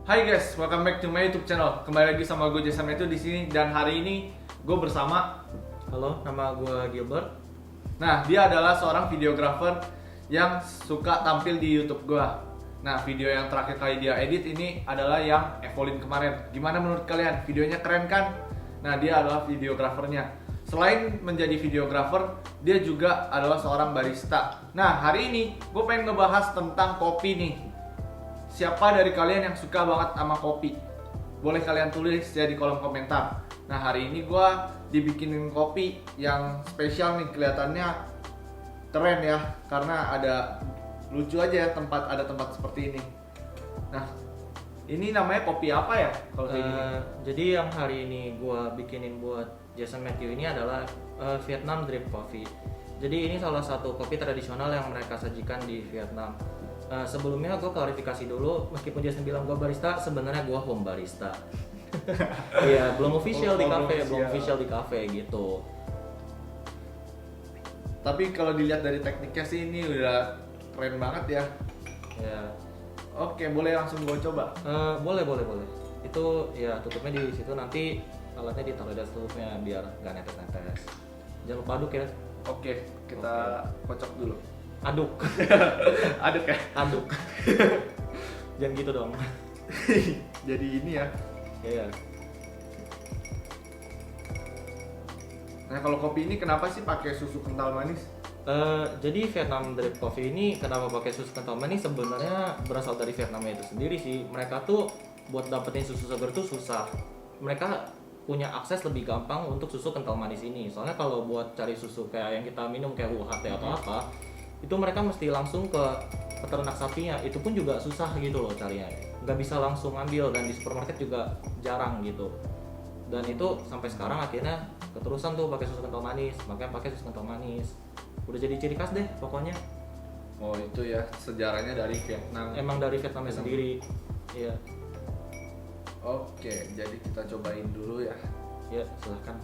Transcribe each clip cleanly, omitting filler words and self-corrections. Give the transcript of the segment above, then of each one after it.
Hai guys, welcome back to my YouTube channel. Kembali lagi sama gue Jason Matthew di sini dan hari ini gue bersama. Halo, nama gue Gilbert. Nah, dia adalah seorang videographer yang suka tampil di YouTube gue. Nah, video yang terakhir kali dia edit ini adalah yang Evolin kemarin. Gimana menurut kalian? Videonya keren kan? Nah, dia adalah videografernya. Selain menjadi videografer, dia juga adalah seorang barista. Nah, hari ini gue pengen ngebahas tentang kopi nih. Siapa dari kalian yang suka banget sama kopi? Boleh kalian tulis ya di kolom komentar. Nah, hari ini gue dibikinin kopi yang spesial nih, kelihatannya keren ya, karena ada lucu aja ya, ada tempat seperti ini. Nah, ini namanya kopi apa ya kalau kayak gini? Jadi yang hari ini gue bikinin buat Jason Matthew ini adalah Vietnam Drip Coffee. Jadi ini salah satu kopi tradisional yang mereka sajikan di Vietnam. Sebelumnya gue klarifikasi dulu, meskipun Jason bilang gue barista, sebenarnya gue home barista. Iya, belum official di cafe, belum official di cafe gitu. Tapi kalau dilihat dari tekniknya sih ini udah keren banget ya. Ya, Oke, boleh langsung gue coba. boleh. Itu ya tutupnya di situ, nanti alatnya ditaruh di atas tutupnya biar nggak netes-netes. Jangan lupa aduk ya. Oke, kita kocok dulu. Aduk. Aduk ya. Aduk. Jangan gitu dong. Jadi ini ya. Iya. Nah, kalau kopi ini kenapa sih pakai susu kental manis? Jadi Vietnam Drip Coffee ini kenapa pakai susu kental manis sebenarnya berasal dari Vietnamnya itu sendiri sih. Mereka tuh buat dapetin susu segar tuh susah. Mereka punya akses lebih gampang untuk susu kental manis ini. Soalnya kalau buat cari susu kayak yang kita minum kayak UHT atau apa, itu mereka mesti langsung ke peternak sapinya. Itu pun juga susah gitu loh carinya. Nggak bisa langsung ambil, dan di supermarket juga jarang gitu. Dan itu sampai sekarang akhirnya keterusan tuh pakai susu kental manis, makanya pakai susu kental manis. Udah jadi ciri khas deh pokoknya. Oh, itu ya sejarahnya dari Vietnam. Emang dari Vietnamnya Vietnam. sendiri. Iya. Oke, jadi kita cobain dulu ya. Ya, silahkan.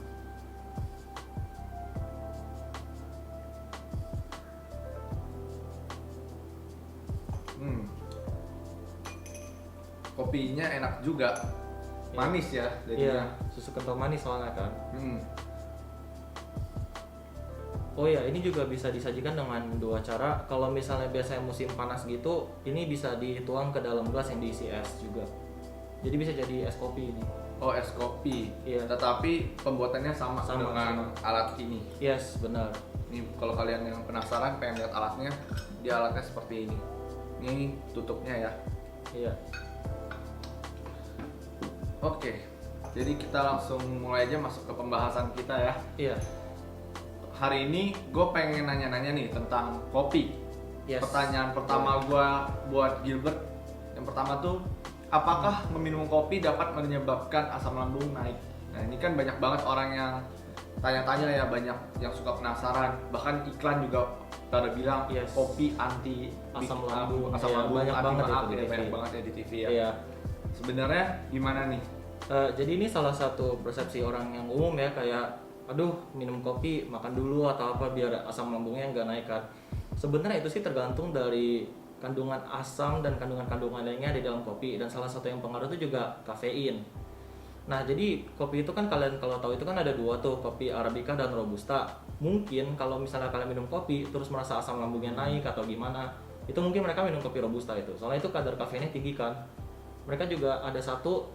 Kopinya enak juga, manis ya Iya, jadinya. susu kental manis soalnya kan. Hmm. Oh ya, ini juga bisa disajikan dengan dua cara. Kalau misalnya biasanya musim panas gitu, ini bisa dituang ke dalam gelas yang diisi es juga. Jadi bisa jadi es kopi ini. Oh, es kopi. Iya. Tetapi pembuatannya sama dengan alat ini. Yes, benar. Nih, kalau kalian yang penasaran pengen lihat alatnya, di alatnya seperti ini. Ini tutupnya ya. Iya. Oke. Jadi kita langsung mulai aja masuk ke pembahasan kita ya. Iya. Hari ini gue pengen nanya-nanya nih tentang kopi. Yes. Pertanyaan pertama gue buat Gilbert, yang pertama tuh, apakah meminum kopi dapat menyebabkan asam lambung naik? Nah, ini kan banyak banget orang yang tanya-tanya ya, banyak yang suka penasaran. Bahkan iklan juga pada bilang Yes. kopi anti Asam lambung. asam Iya, lambung, banyak anti banget maaf itu di ya, TV. banyak banget ya di TV ya. Iya. Sebenarnya gimana nih? Jadi ini salah satu persepsi orang yang umum ya, kayak aduh minum kopi makan dulu atau apa biar asam lambungnya nggak naik kan. Sebenarnya itu sih tergantung dari kandungan asam dan kandungan-kandungan lainnya di dalam kopi, dan salah satu yang pengaruh itu juga kafein. Nah, jadi kopi itu kan kalian kalau tahu itu kan ada dua tuh, kopi Arabica dan Robusta. Mungkin kalau misalnya kalian minum kopi terus merasa asam lambungnya naik atau gimana, itu mungkin mereka minum kopi Robusta itu. Soalnya itu kadar kafeinnya tinggi kan. Mereka juga ada satu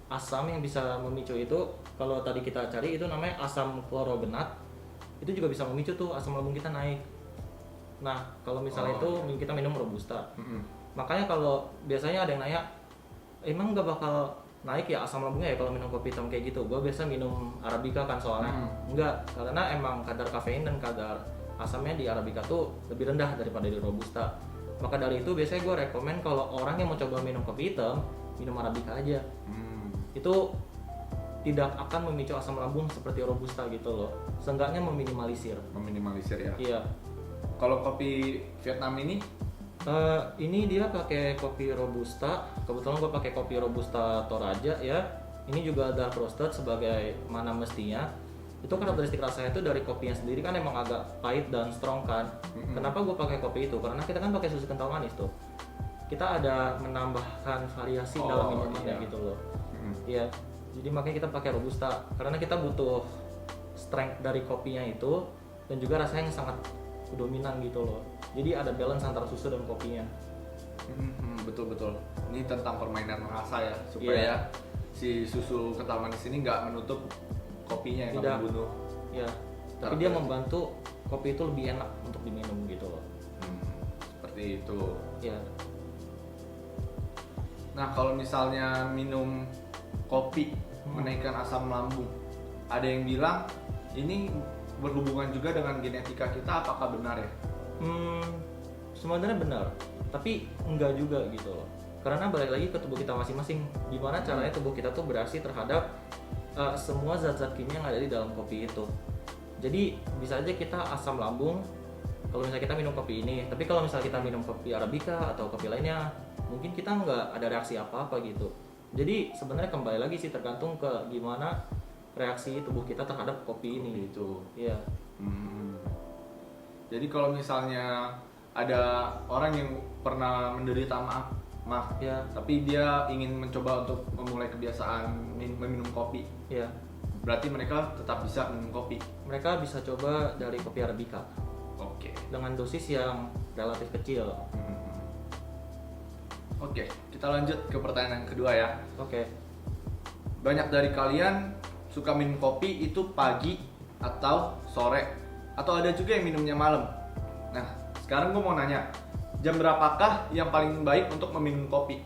asam yang bisa memicu itu, kalau tadi kita cari itu namanya asam klorogenat. Itu juga bisa memicu tuh asam lambung kita naik. Nah, kalau misalnya kita minum Robusta. Makanya kalau biasanya ada yang nanya, emang nggak bakal naik ya asam lambungnya ya kalau minum kopi hitam kayak gitu? Gue biasa minum Arabica kan soalnya. Enggak, karena emang kadar kafein dan kadar asamnya di Arabica tuh lebih rendah daripada di Robusta. Maka dari itu biasanya gue rekomen kalau orang yang mau coba minum kopi hitam, minum Arabica aja. Itu tidak akan memicu asam lambung seperti Robusta gitu loh. Seenggaknya meminimalisir. Meminimalisir ya. Iya. Kalau kopi Vietnam ini, Ini dia pakai kopi Robusta. Kebetulan gue pakai kopi Robusta Toraja ya. Ini juga dark roasted sebagai mana mestinya. Itu karakteristik rasanya itu dari kopinya sendiri kan emang agak pahit dan strong kan. Kenapa gue pakai kopi itu? Karena kita kan pakai susu kental manis tuh. kita ada menambahkan variasi dalam minumannya iya. gitu loh. Hmm. Iya, jadi makanya kita pakai robusta karena kita butuh strength dari kopinya itu dan juga rasanya yang sangat dominan gitu loh. Jadi ada balance antara susu dan kopinya. Betul. Ini tentang permainan rasa ya, supaya si susu kental manis ini nggak menutup kopinya, yang Tidak. membunuh. Ya, tapi dia membantu kopi itu lebih enak untuk diminum gitu loh. Seperti itu. Ya, Nah, kalau misalnya minum kopi menaikkan asam lambung, ada yang bilang ini berhubungan juga dengan genetika kita, apakah benar ya? sebenarnya benar, tapi enggak juga gitu loh. Karena balik lagi ke tubuh kita masing-masing, gimana caranya tubuh kita tuh bereaksi terhadap semua zat-zat kimia yang ada di dalam kopi itu. Jadi bisa aja kita asam lambung kalau misalnya kita minum kopi ini, tapi kalau misalnya kita minum kopi arabica atau kopi lainnya, mungkin kita nggak ada reaksi apa-apa gitu. Jadi sebenarnya kembali lagi sih tergantung ke gimana reaksi tubuh kita terhadap kopi ini. Itu. Iya. Jadi kalau misalnya ada orang yang pernah menderita maaf, Ya. tapi dia ingin mencoba untuk memulai kebiasaan meminum kopi, Iya. berarti mereka tetap bisa minum kopi. Mereka bisa coba dari kopi arabica Oke. dengan dosis yang relatif kecil. Oke, kita lanjut ke pertanyaan yang kedua ya. Oke. Banyak dari kalian suka minum kopi itu pagi atau sore, atau ada juga yang minumnya malam. Nah, sekarang gue mau nanya, jam berapakah yang paling baik untuk meminum kopi?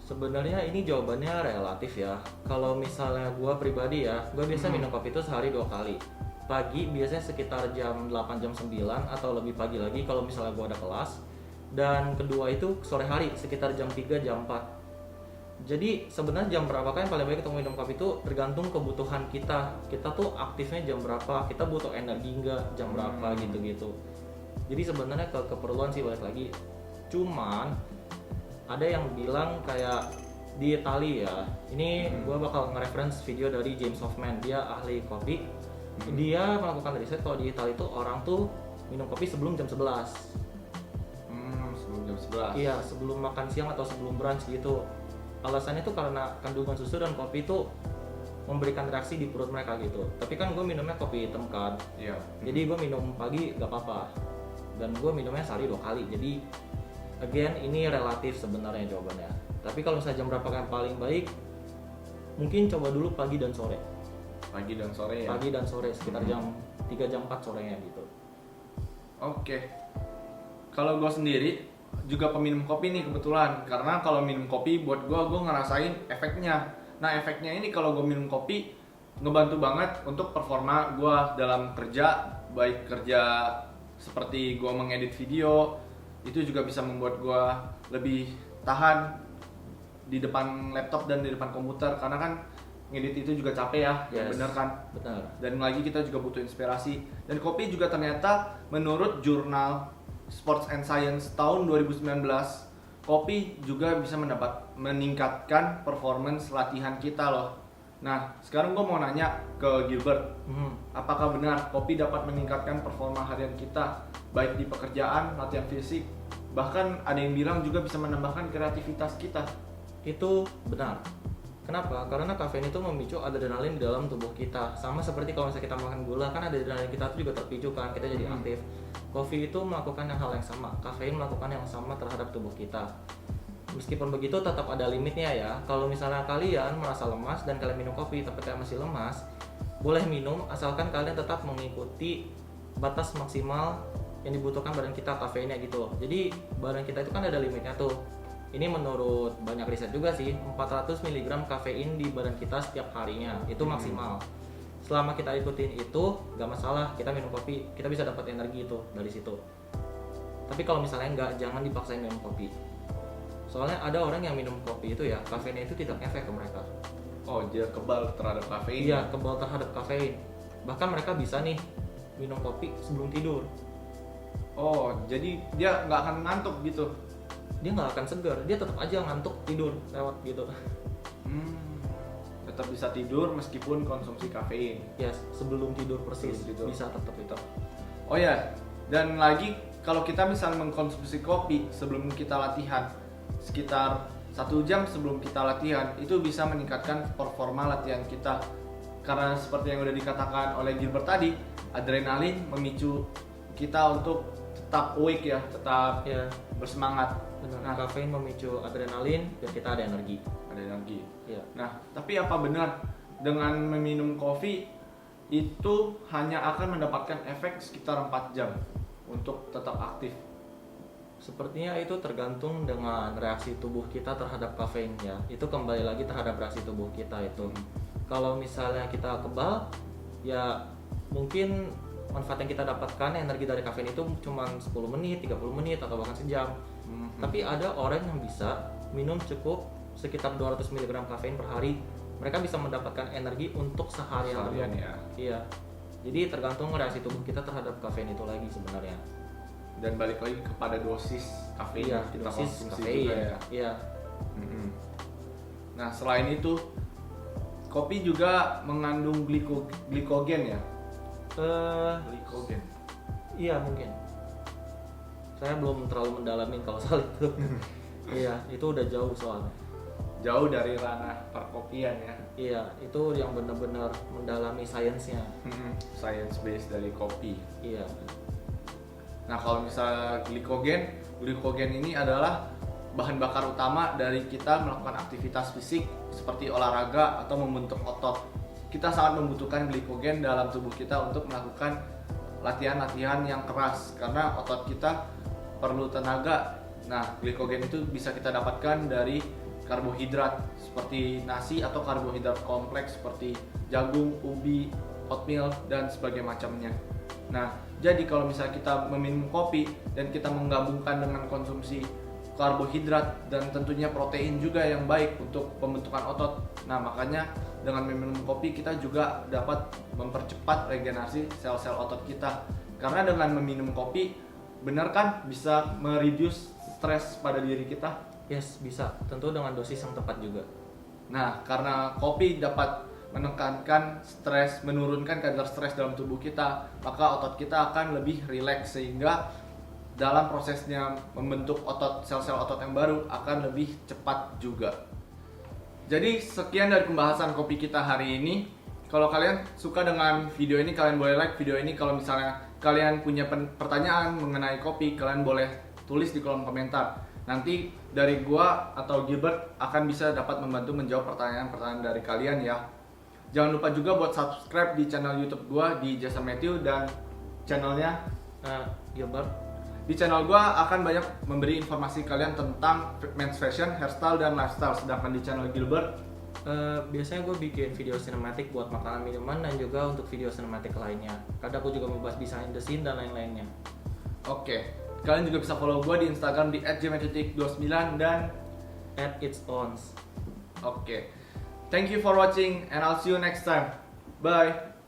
Sebenarnya ini jawabannya relatif ya. Kalau misalnya gue pribadi ya, gue biasa minum kopi itu sehari 2 kali. Pagi biasanya sekitar jam 8 jam 9 atau lebih pagi lagi kalau misalnya gue ada kelas. Dan kedua itu sore hari sekitar jam 3 jam 4. Jadi sebenarnya jam berapakah yang paling baik untuk minum kopi itu tergantung kebutuhan kita. Kita tuh aktifnya jam berapa, kita butuh energi nggak jam berapa gitu-gitu. Jadi sebenarnya ke keperluan sih balik lagi. Cuman ada yang bilang kayak di Italia ya. Ini gue bakal nge-reference video dari James Hoffman, dia ahli kopi. Dia melakukan riset kalau di Italia itu orang tuh minum kopi sebelum jam 11. Sebelum jam 11. Iya, sebelum makan siang atau sebelum brunch gitu. Alasannya tuh karena kandungan susu dan kopi itu memberikan reaksi di perut mereka gitu. Tapi kan gue minumnya kopi hitam kan. Iya. Jadi gue minum pagi gak apa-apa. Dan gue minumnya sehari 2 kali. Jadi again ini relatif sebenarnya jawabannya. Tapi kalau misalnya jam berapa yang paling baik, mungkin coba dulu pagi dan sore. Pagi dan sore ya. Pagi dan sore sekitar jam 3 jam 4 sorenya gitu. Oke. Kalau gue sendiri juga peminum kopi nih kebetulan, karena kalau minum kopi buat gue ngerasain efeknya. Nah, efeknya ini kalau gue minum kopi ngebantu banget untuk performa gue dalam kerja, baik kerja seperti gue mengedit video, itu juga bisa membuat gue lebih tahan di depan laptop dan di depan komputer, karena kan ngedit itu juga capek ya. Yes. Bener kan? Benar. Dan lagi kita juga butuh inspirasi. Dan kopi juga ternyata menurut jurnal Sports and Science tahun 2019, kopi juga bisa meningkatkan performance latihan kita loh. Nah, sekarang gue mau nanya ke Gilbert, apakah benar kopi dapat meningkatkan performa harian kita, baik di pekerjaan, latihan fisik, bahkan ada yang bilang juga bisa menambahkan kreativitas kita? Itu benar. Kenapa? Karena kafein itu memicu adrenalin di dalam tubuh kita. Sama seperti kalau misalnya kita makan gula, kan adrenalin kita itu juga terpicu kan, kita jadi aktif. Kopi itu melakukan hal yang sama, kafein melakukan yang sama terhadap tubuh kita. Meskipun begitu tetap ada limitnya ya. Kalau misalnya kalian merasa lemas dan kalian minum kopi tapi kalian masih lemas, boleh minum asalkan kalian tetap mengikuti batas maksimal yang dibutuhkan badan kita, kafeinnya gitu. Jadi badan kita itu kan ada limitnya tuh. Ini menurut banyak riset juga sih, 400 mg kafein di badan kita setiap harinya, itu maksimal. Selama kita ikutin itu, gak masalah, kita minum kopi, kita bisa dapat energi itu dari situ. Tapi kalau misalnya enggak, jangan dipaksain minum kopi. Soalnya ada orang yang minum kopi itu ya, kafeinnya itu tidak efek ke mereka. Oh, dia kebal terhadap kafein? Iya, kebal terhadap kafein. Bahkan mereka bisa nih, minum kopi sebelum tidur. Oh, jadi dia nggak akan ngantuk gitu? Dia nggak akan segar, dia tetap aja ngantuk tidur lewat gitu. Tetap bisa tidur meskipun konsumsi kafein. Yes, sebelum tidur persis, Sebelum tidur. bisa tetap itu. Oh ya, dan lagi kalau kita misalnya mengkonsumsi kopi sebelum kita latihan, sekitar 1 jam sebelum kita latihan, itu bisa meningkatkan performa latihan kita. Karena seperti yang udah dikatakan oleh Gilbert tadi, adrenalin memicu kita untuk tetap awake ya, tetap Ya, bersemangat. benar. Nah, Kafein memicu adrenalin biar kita ada energi. ada energi. Iya. Nah, tapi apa benar dengan meminum kopi itu hanya akan mendapatkan efek sekitar 4 jam untuk tetap aktif? Sepertinya itu tergantung dengan reaksi tubuh kita terhadap kafein ya. Itu kembali lagi terhadap reaksi tubuh kita itu. Kalau misalnya kita kebal, ya mungkin manfaat yang kita dapatkan energi dari kafein itu cuma 10 menit, 30 menit atau bahkan sejam. Tapi ada orang yang bisa minum cukup sekitar 200 mg kafein per hari. Mereka bisa mendapatkan energi untuk seharian Seharian penuh. ya. Iya. Jadi tergantung reaksi tubuh kita terhadap kafein itu lagi sebenarnya. Dan balik lagi kepada dosis kafein Iya, yang kita dosis konsumsi kafein. juga ya. Iya. Nah, selain itu kopi juga mengandung glikogen ya. Glikogen. Iya mungkin. Saya belum terlalu mendalami kalau soal itu. Iya, itu udah jauh soalnya. Jauh dari ranah perkopian ya. Iya, itu yang benar-benar mendalami sainsnya. Science based dari kopi. Iya. Nah, kalau misalnya glikogen ini adalah bahan bakar utama dari kita melakukan aktivitas fisik seperti olahraga atau membentuk otot. Kita sangat membutuhkan glikogen dalam tubuh kita untuk melakukan latihan-latihan yang keras karena otot kita perlu tenaga. Nah, glikogen itu bisa kita dapatkan dari karbohidrat seperti nasi atau karbohidrat kompleks seperti jagung, ubi, oatmeal, dan sebagainya macamnya. Nah, jadi kalau misalnya kita meminum kopi dan kita menggabungkan dengan konsumsi karbohidrat dan tentunya protein juga yang baik untuk pembentukan otot. Nah, makanya dengan meminum kopi kita juga dapat mempercepat regenerasi sel-sel otot kita. Karena dengan meminum kopi, benar kan bisa mereduce stres pada diri kita? Yes, bisa. Tentu dengan dosis yang tepat juga. Nah, karena kopi dapat menekankan stres, menurunkan kadar stres dalam tubuh kita, maka otot kita akan lebih rileks sehingga dalam prosesnya membentuk otot, sel-sel otot yang baru akan lebih cepat juga. Jadi sekian dari pembahasan kopi kita hari ini. Kalau kalian suka dengan video ini, kalian boleh like video ini. Kalau misalnya kalian punya pertanyaan mengenai kopi, kalian boleh tulis di kolom komentar. Nanti dari gua atau Gilbert akan bisa dapat membantu menjawab pertanyaan-pertanyaan dari kalian ya. Jangan lupa juga buat subscribe di channel YouTube gua di Jason Matthew dan channelnya Gilbert. di channel gua akan banyak memberi informasi kalian tentang men's fashion, hairstyle, dan lifestyle. Sedangkan di channel Gilbert Biasanya gue bikin video sinematik buat makanan minuman dan juga untuk video sinematik lainnya. Kadang aku juga membahas behind the scene dan lain-lainnya. Oke, kalian juga bisa follow gue di Instagram di @jmetric29 dan @itsowns. oke. Thank you for watching and I'll see you next time. Bye.